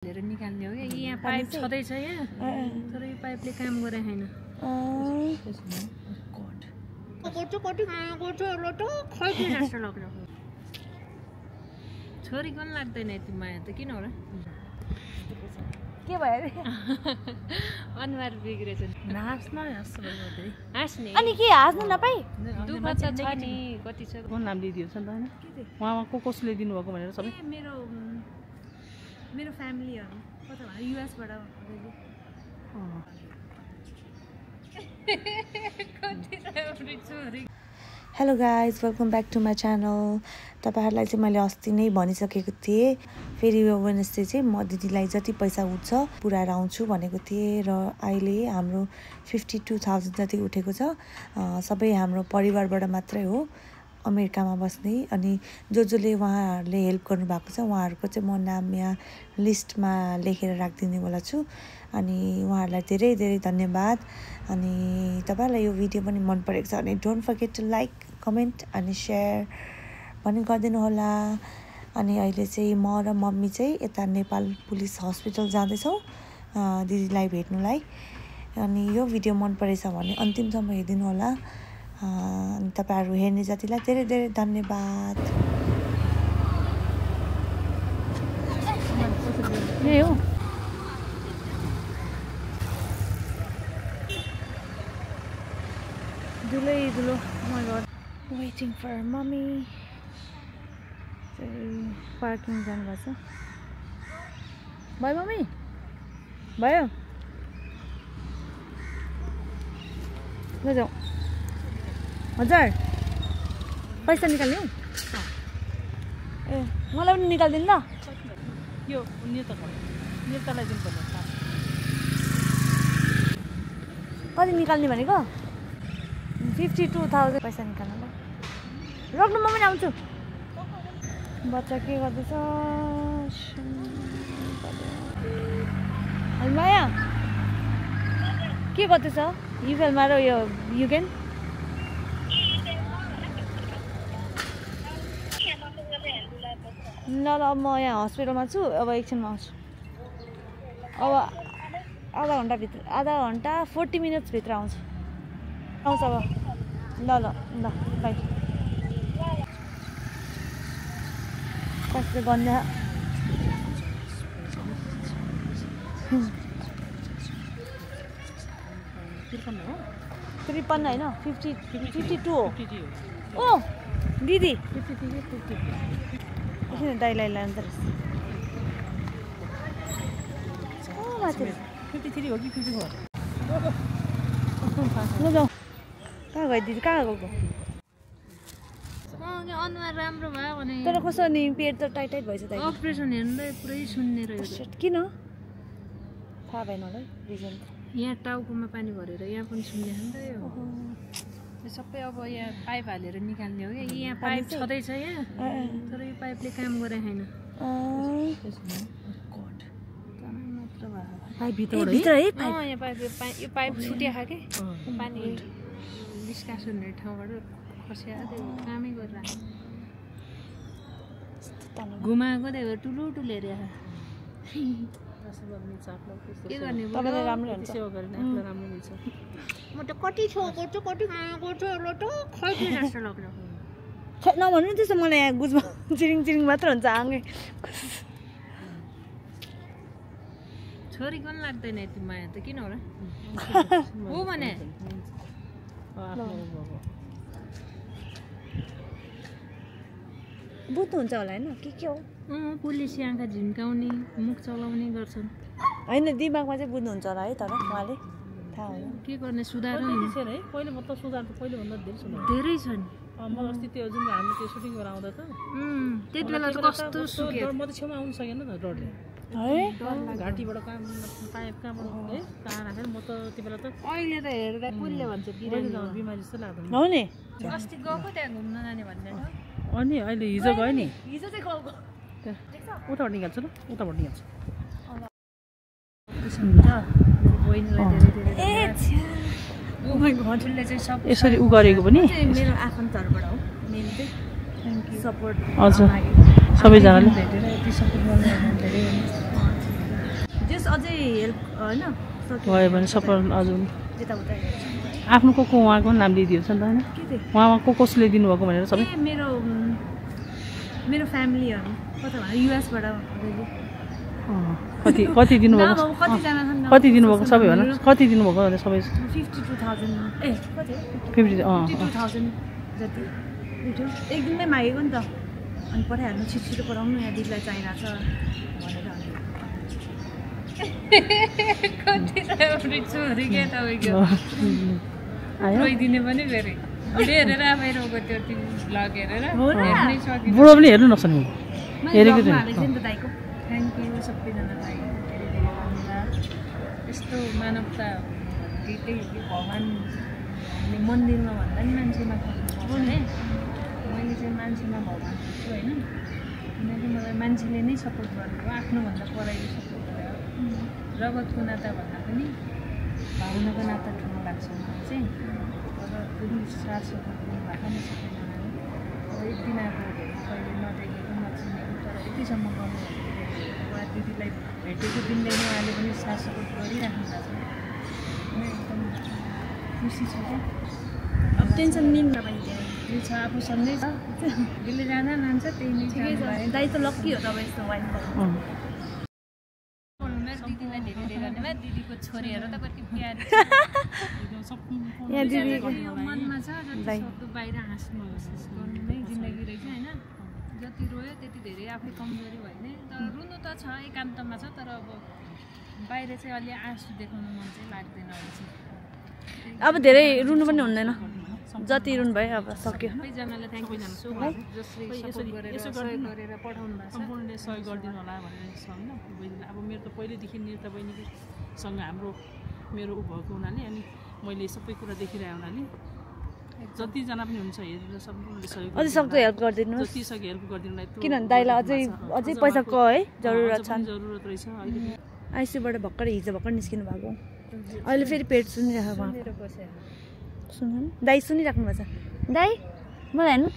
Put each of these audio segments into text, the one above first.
हेरेर निकाल्ने हो क्या यहाँ पाइप छदैछ यहाँ तर यो पाइपले काम गरे हैन छोरी पनि लाग्दैन यति माया त किन होला के भयो अनुहार बिग्रेछ नाच्न हाँस्ने अनि के हाँस्नु नपाई दुःख त छ नि कति छ कुन नाम लिइदियो छ नि त हैन उहाँमा कसले दिनु भएको भनेर सबै मेरो मेरो फ्यामिली हो कता भयो युएस बाट hello guys welcome back to my channel. तपाईहरुलाई चाहिँ मैले अस्ति नै भनिसकेको थिएँ फेरि यो वेडनेसडे चाहिँ म दिदीलाई जति पैसा उठ्छ पुऱ्याएर आउँछु भनेको थिएँ र अहिले हाम्रो 52,000 जति उठेको छ। सबै हाम्रो परिवारबाट मात्रै हो अमेरिकामा बस्ने अनि जसले उहाँहरूले हेल्प गर्नुभएको छ उहाँहरूको चाहिँ म नाम यहाँ लिस्टमा लेखेर राखिदिने वाला छु अनि उहाँहरूलाई धेरै धेरै धन्यवाद। अनि तपाईहरुलाई यो भिडियो पनि मन परेको छ भने don't forget to like comment अनि सेयर पनि गरिदिनु होला। अनि अहिले चाहिँ म र मम्मी चाहिँ यता नेपाल पुलिस हस्पिटल जाँदैछौँ दिदीलाई भेट्नुलाई। अनि यो भिडियो मन परेछ भने अन्तिमसम्म हेरिदिनु होला। अनि तपाईहरु हेर्ने जतिलाई धेरै धेरै धन्यवाद। ए हो दुलो my god waiting for mummy parking जानुभएको छ। भयो मम्मी भयो ल जाऊ हजार पैसा निकाल्ने हो ए मलाई पनि निकाल्दिनु ल यो नेतालाई दिनुपर्छ कति निकाल्ने भनेको 52,000 पैसा निकाल्नु ल रोक्नु म पनि आउँछु। बच्चा के गर्दैछ माया के गर्दैछ युफेलमा र यो युगेन ल ल म यहाँ हस्पिटलमा छु अब एकछिनमा आउँछु। अब आधा घन्टा 40 मिनट्स भित्र आउँछ अब ल ल ल बाई। कस्तो गन्दा 53 होइन 52 हो। ओ दिदी किन दाइलाई लानु त ओ माथि 53 हो कि 54 ल जाऊ कहाँ गयो दिदी कहाँ गएको अनुहार राम्रो भयो भने तर कसो नि पेट त टाइट टाइट भइछ त अपरेसन हेर्नुलाई पुरै सुन्ने रहेछ किन थाहा भएन होला रिजन यहाँ टाउकोमा पानी भरेर यहाँ पनि सुन्ने हो नि त यो सबै अब यहाँ पाइप हालेर निकाल्ने हो क्या यहाँ पाइप छदैछ यहाँ तर यो पाइपले काम गरे हैन पाइप भित्र है यहाँ पाइप यो पाइप छुट्या खा के पानी निष्कासन हुने ठाउँबाट खस्या कामै गरेर घुमाएको त्यही ठुलो हेर के गर्ने तपाईलाई राम्रो हुन्छ सेवा गर्ने आफुलाई राम्रो हुन्छ। म त कति छौ गर्छु कति माया गर्छु ल त खै जस्तो लाग्छ नभन्नु त्यसो मलाई यहाँ गुजमा चिरिङ चिरिङ मात्र हुन्छ आँगे छोरी पनि लाग्दैन यति माया त किन होला हो भने बुझ्नुहुन्छ होला होइन के हो पुलिस आँखा झिम्काउने मुख चलाउने गर्छन् होइन दिमागमा चाहिँ बुझ्नुहुन्छ होला है तर उहाँले थाहा होला के गर्ने सुधार है पहिले मतलब सुधार त पहिले भन्दा धेरै सुधार धेरै छ नि म अस्ति त्यो जुन हामी त्यो सुटिङ गरेर आउँदा त त्यति बेला त कस्तो सुक्यो म त छेउमा आउनु सकेन त डरले है घाँटीबाट काम पाइप कहाँबाट है कहाँ राखेर म त त्यो बेला त अहिले त हेर्दा कसले भन्छ बिमारी जस्तो लाग्दैन हो नि अस्ति गएको त्यहाँ घुम्न जाने भन्ने अनि अहिले हिजो गयो नि हिजो चाहिँ गएको उताबाट निकाल्छु ल उताबाट निकाल्छु हजुरले चाहिँ सब यसरी उ गरेको पनि मेरो आफन्तहरूबाट हो मेन चाहिँ सपोर्ट हजुर सबैजनाले भेटेर यति सपोर्ट गर्नु धेरै प्लिज अझै हेल्प होइन भयो भने सपोर्ट हजुर यताउता आफ्नो को उहाँको नाम लिइदिएको छ नि त होइन के थियो उहाँमा कसले दिनुभएको भनेर सबै मेरो फ्यामिलीहरू कता भने युएसबाट कति दिनुभएको कतिजना छन् कति दिनुभएको सबै भन कति दिनुभएको भने सबै 52,000 ए कति 52,000 जति उठ्यो एक दिनमै मागेको नि त अनि पठाइहाल्नु छिटो पठाउनु यहाँ दिदीलाई चाहिरहेको छ भनेर दिने पनि फेरि हेरेर आफैको त्यो भ्लग हेरेर बुढो पनि हेर्नु नसक्नु हेरेको थिएँ थिएँ नि त दाइको थ्याङ्क यू सबैजनालाई धेरै धेरै धन्यवाद यस्तो मानवता त्यही भगवान्ले मन्दिरमा भन्दा पनि मान्छेमा खोज्नुपर्छ है मैले चाहिँ मान्छेमा भगवान् खोज्छु होइन किनकि मलाई मान्छेले नै सपोर्ट गरेको आफ्नोभन्दा पराइले सपोर्ट गरेर रगतको नाता भन्दा पनि भावनाको नाता ठुलो लाग्छ मलाई चाहिँ तर त्यो साथ सपोर्ट गर्नुभएको नै सबैजनाले अब एक दिन आएको कहिले नदेखेको नचिनेको तर यतिसम्म गर्नु वा दिदीलाई भेटेको दिनदेखि उहाँले पनि साथ सपोर्ट गरिराख्नु भएको छ म एकदम खुसी छु क्या अब टेन्सन लिनु तपाईँ त्यो छ आफूसँगै छ जसले जाँदा लान्छ त्यही नै ठिकै छ दाइ त लक्की हो तपाईँ यस्तो वाइफ दिदीलाई धेरै धेरै धन्यवाद दिदीको छोरीहरू त कति प्यारी यहाँ दिदीको मनमा छ जति सक्दो बाहिर हाँस्नु गर्नु नै जिन्दगी रहेछ होइन जति रोयो त्यति धेरै आफै कमजोरी भयो भने तर रुनु त छ एकान्तमा छ तर अब बाहिर चाहिँ अलि आँसु देखाउनु मन चाहिँ लाग्दैन अहिले चाहिँ अब धेरै रुनु पनि हुँदैन जति रुनु भयो अब सक्यो सबैजनालाई थ्याङ्क यू सो मच जसले सपोर्ट गरेर सहयोग गरेर पठाउनु भएको छ सम्पूर्णले सहयोग गरिदिनु होला भनेर छ होइन बहिनीलाई अब मेरो त पहिल्यैदेखि निरता बहिनीसँग हाम्रो मेरो ऊ भएको हुनाले अनि मैले सबै कुरा देखिरहेको हुनाले जतिजना पनि हुन्छ हेरेर सम्पूर्णले सहयोग अझै सक्दो हेल्प गरिदिनुहोस् जति सक्यो हेल्प गरिदिनुलाई किनभने दाइलाई अझै पैसाको है जरुरत छ जरुरत रहेछ अहिले आइसियूबाट हिजो भर्खर निस्किनु भएको अहिले फेरि पेट सुनिरहेको सुन्नु दाइ सुनिराख्नु भएको छ दाइ मलाई हेर्नु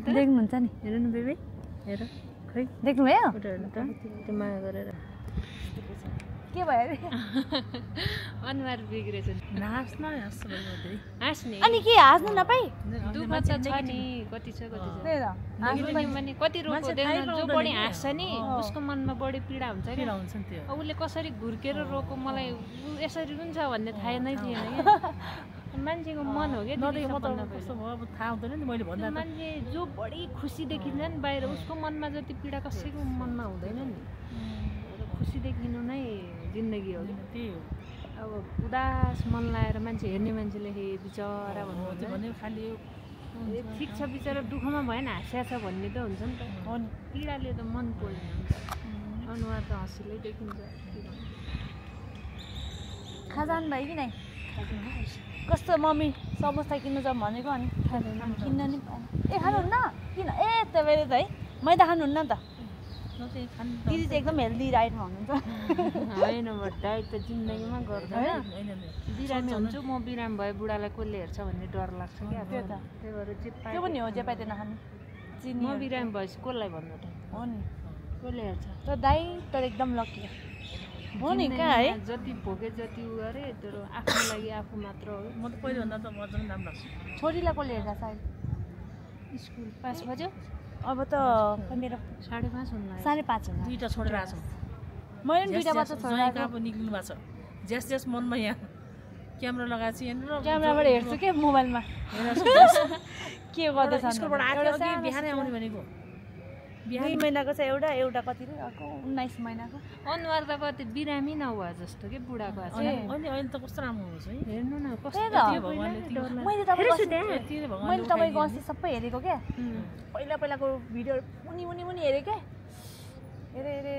देख्नुहुन्छ नि हेर्नु न बेबी हेर खै देख्नुभयो फोटो हेर्नु त त्यो माया गरेर के भयो अरे अनुहार बिग्रेछ हाँस्न हाँस्ने अनि के हाँस्नु नपाई दुःख त छ नि कति छ भने कति रोको देख्न जो बढी हाँस्छ नि उसको मनमा बढी पीडा हुन्छ क्या हुन्छ नि त्यो अब उसले कसरी घुर्केर रोको मलाई यसरी पनि छ भन्ने थाहा नै थिएन क्या मान्छेको मन हो क्या अब थाहा हुँदैन नि मैले भन्दा मान्छे जो बढी खुसी देखिन्छ नि बाहिर उसको मनमा जति पीडा कसैको मनमा हुँदैन नि खुसी देखिनु नै जिन्दगी हो त्यही हो अब उदास मन लाएर मान्छे हेर्ने मान्छेले हे बिचरा भन्नुहुन्छ भने खालि ठिक छ बिचरा दुःखमा भएन हाँस्या छ भन्ने त हुन्छ नि त पीडाले त मन पोल्ने हुन्छ अनुहार त हँसिलै देखिन्छ खाजान भयो कि नै कस्तो मम्मी समोसा किन्नु जाऊँ भनेको अनि किन्न नि ए खानुहुन्न किन ए तपाईँले त है मैदा खानुहुन्न नि त दिदी चाहिँ एकदम हेल्दी डाइट हुनुहुन्छ होइन डाइट त जिन्दगीमा गर्दैन बिरामी हुन्छु म बिरामी भए बुढालाई कसले हेर्छ भन्ने डर लाग्छ क्या त्यही भएर त्यो पनि हो जे पाइते नखानु म बिरामी भएपछि कसलाई भन्नु त हो नि कसले हेर्छ त दाइ तर एकदम लकी हो नि कहाँ है जति भोगे जति उ गरे तर आफ्नो लागि आफू मात्र हो म त पहिलेभन्दा त मजा पनि राम्रो लाग्छ छोरीलाई कसले हेर्छ सायद स्कुल 5 बज्यो अब त मेरो 5:30 हुनु लाग्यो 5:30 हुनु दुईटा छोडेर आएको छ मैले पनि दुईटा बच्चा छोडेर अब निक्लिनु भएको छ जस मनमा यहाँ क्यामेरा लगाएको छ यहाँनिर क्यामेराबाट हेर्छु के मोबाइलमा के गर्दैछ स्कुलबाट आएको बिहानै आउने भनेको 2 महिनाको छ एउटा कति रे अर्को 19 महिनाको अनुहार त कति बिरामी नभए जस्तो के बुढाको अहिले अहिले त कस्तो राम्रो हुनुहुन्छ है हेर्नु न कस्तो मैले तपाईँको अस्ति सबै हेरेको क्या पहिलाको भिडियो मुनि हेरेँ क्या हेरे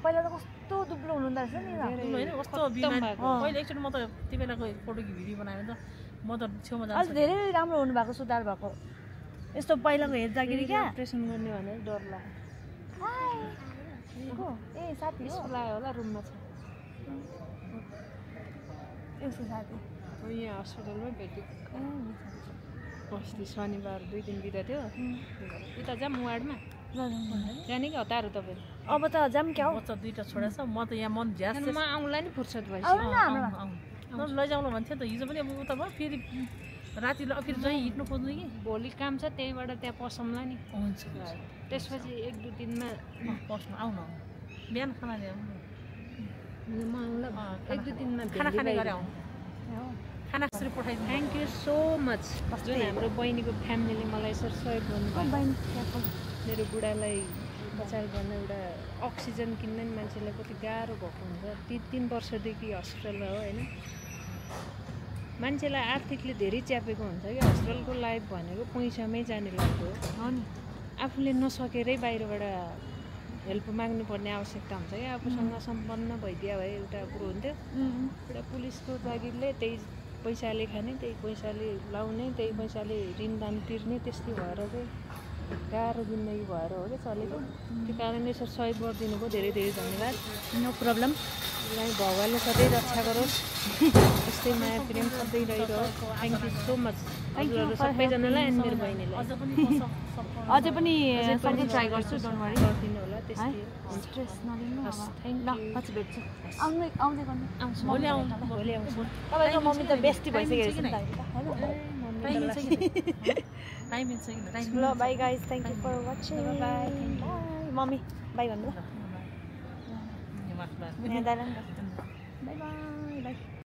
पहिला त कस्तो दुब्लो हुनुहुँदो रहेछ नि होइन कस्तो बिमारी पहिला एकचोटि म त त्यो बेलाको फोटो भिडियो बनायो भने त म त छेउमा जान्छु धेरै राम्रो हुनुभएको सुधार भएको यस्तो पहिलाको हेर्दाखेरि क्या अपरेसन गर्ने भनेर डर लाग्यो ए साथी यसको लाग्यो होला रुममा छ यसको साथी यहाँ हस्पिटलमै भेट्यो अस्ति शनिबार 2 दिन बिदा थियो उता जाऊँ वार्डमा जाने कि हतार तपाईँ अब त जाम क्या हो बच्चा 2टा छोरा छ म त यहाँ मन झ्यास म आउँला नि फुर्सद भएपछि आउनु न हाम्रो लैजाउनु भन्थ्यो त हिजो पनि अब उता भयो फेरि राति फेरि जहीँ हिँड्नु खोज्नु कि भोलि काम छ त्यहीबाट त्यहाँ पसौँला नि हुन्छ त्यसपछि 1-2 दिनमा पस्नु आउनु बिहान खाना ल्याउनु म आउँला 1-2 दिनमा खाना खाने गरे आउनु खाना कसरी पठाइदिनु थ्याङ्क यू सो मच जुन हाम्रो बहिनीको फ्यामिलीले मलाई यसरी सहयोग गर्नुभयो मेरो बुढालाई उपचार गर्न एउटा अक्सिजन किन्न नि मान्छेलाई कति गाह्रो भएको हुन्छ 3 वर्षदेखि हस्पिटलमा हो होइन मान्छेलाई आर्थिकले धेरै च्यापेको हुन्छ कि हस्पिटलको लाइफ भनेको पैसामै जाने लाग्दो हो नि आफूले नसकेरै बाहिरबाट हेल्प माग्नुपर्ने आवश्यकता हुन्छ कि आफूसँग सम्पन्न भइदिया भए एउटा कुरो हुन्थ्यो एउटा पुलिसको जागिरले त्यही पैसाले खाने त्यही पैसाले लाउने त्यही पैसाले ऋणदान तिर्ने त्यस्तै भएर चाहिँ गाह्रो जिन्दगी भएर हो क्या चलेको त्यो कारणले यसरी सहयोग गरिदिनु भयो धेरै धेरै धन्यवाद नो प्रब्लम भगवान्ले सधैँ रक्षा गरोस् यस्तै माया प्रेम सधैँ रहिरहोस् थ्याङ्क यू सो मच हजुरहरू सबैजनालाई अनि मेरो बहिनीलाई अझै पनि सक्दो ट्राई गर्छु डोन्ट वरी गरिदिनु होला त्यस्तै स्ट्रेस नलिनु हस् ल थ्याङ्क यू पछि भेट्छु आउँदै गर्नु आउँछु भोलि आउनु भोलि आउँछु तपाईँको मम्मी त बेस्टी भइसकेको छ नि त टाइम मिल्छ कि टाइम ल bye guys thank you for watching bye mummy bye भन्नु ल माफ दाइलाई बाई बाई बाई